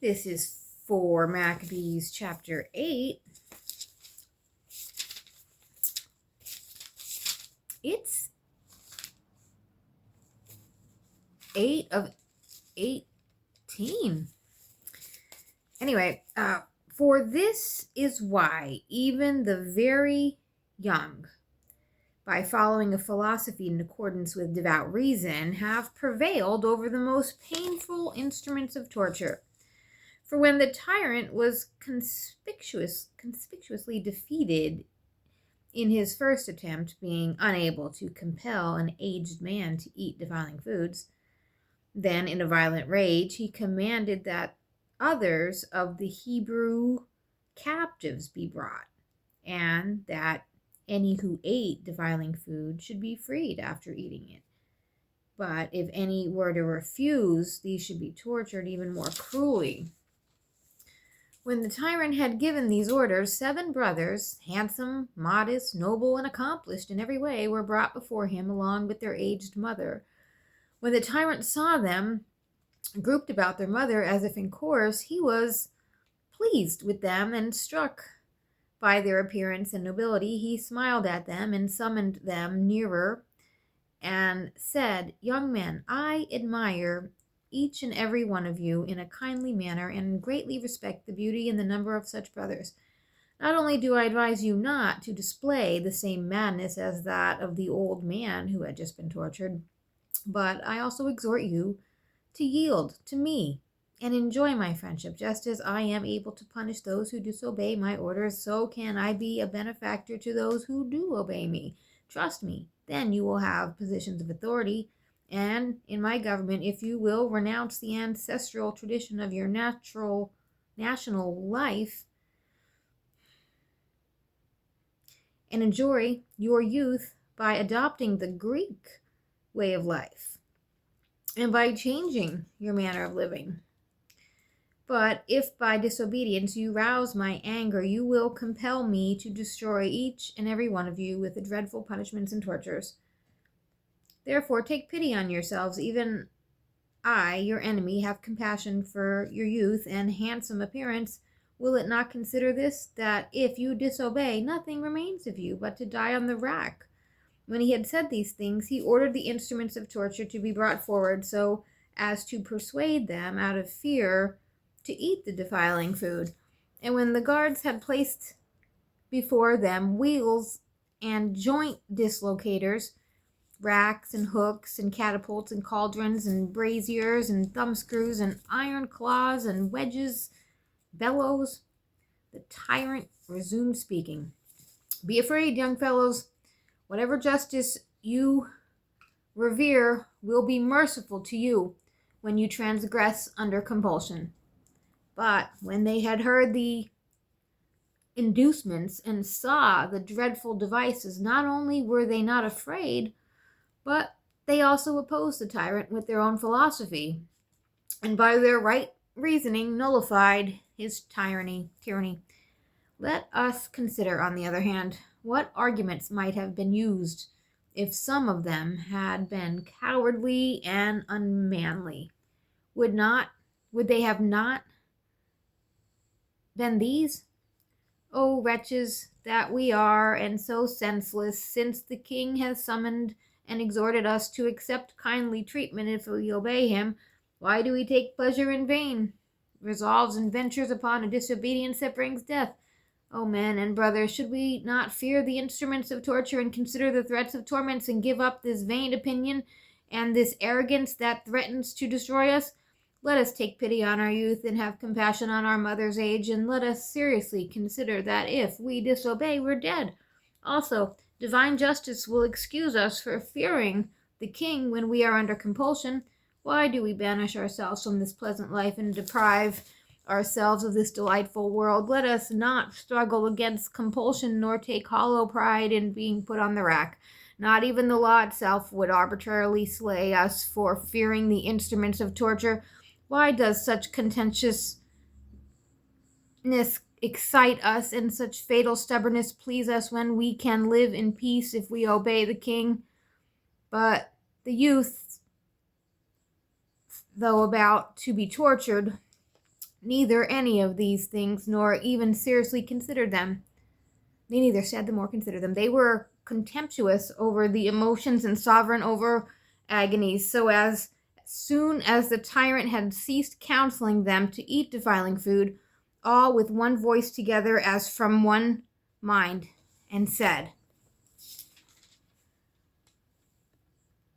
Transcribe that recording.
This is for Maccabees chapter 8. It's 8 of 18. Anyway, for this is why even the very young, by following a philosophy in accordance with devout reason, have prevailed over the most painful instruments of torture. For when the tyrant was conspicuously defeated in his first attempt, being unable to compel an aged man to eat defiling foods, then in a violent rage he commanded that others of the Hebrew captives be brought, and that any who ate defiling food should be freed after eating it. But if any were to refuse, these should be tortured even more cruelly. When the tyrant had given these orders, 7 brothers, handsome, modest, noble, and accomplished in every way, were brought before him along with their aged mother. When the tyrant saw them grouped about their mother as if in chorus, he was pleased with them, and struck by their appearance and nobility, he smiled at them and summoned them nearer and said, "Young men, I admire each and every one of you in a kindly manner, and greatly respect the beauty and the number of such brothers. Not only do I advise you not to display the same madness as that of the old man who had just been tortured, but I also exhort you to yield to me and enjoy my friendship. Just as I am able to punish those who disobey my orders, so can I be a benefactor to those who do obey me. Trust me, then you will have positions of authority, and in my government, if you will renounce the ancestral tradition of your national life and enjoy your youth by adopting the Greek way of life and by changing your manner of living. But if by disobedience you rouse my anger, you will compel me to destroy each and every one of you with the dreadful punishments and tortures. Therefore take pity on yourselves, even I, your enemy, have compassion for your youth and handsome appearance. Will it not consider this, that if you disobey, nothing remains of you but to die on the rack?" When he had said these things, he ordered the instruments of torture to be brought forward, so as to persuade them, out of fear, to eat the defiling food. And when the guards had placed before them wheels and joint dislocators, racks and hooks and catapults and cauldrons and braziers and thumbscrews and iron claws and wedges, bellows, the tyrant resumed speaking. "Be afraid, young fellows. Whatever justice you revere will be merciful to you when you transgress under compulsion." But when they had heard the inducements and saw the dreadful devices, not only were they not afraid, but they also opposed the tyrant with their own philosophy, and by their right reasoning nullified his tyranny. Let us consider, on the other hand, what arguments might have been used if some of them had been cowardly and unmanly. Would they have not been these? O wretches that we are, and so senseless, since the king has summoned and exhorted us to accept kindly treatment if we obey him, why do we take pleasure in vain resolves and ventures upon a disobedience that brings death? O men and brothers, should we not fear the instruments of torture and consider the threats of torments, and give up this vain opinion and this arrogance that threatens to destroy us? Let us take pity on our youth and have compassion on our mother's age, and let us seriously consider that if we disobey, we're dead. Also, divine justice will excuse us for fearing the king when we are under compulsion. Why do we banish ourselves from this pleasant life and deprive ourselves of this delightful world? Let us not struggle against compulsion, nor take hollow pride in being put on the rack. Not even the law itself would arbitrarily slay us for fearing the instruments of torture. Why does such contentiousness excite us, and such fatal stubbornness please us, when we can live in peace if we obey the king? But the youth, though about to be tortured, neither any of these things, nor even seriously considered them. They neither said them or considered them. They were contemptuous over the emotions and sovereign over agonies, so as soon as the tyrant had ceased counseling them to eat defiling food, all with one voice together as from one mind, and said,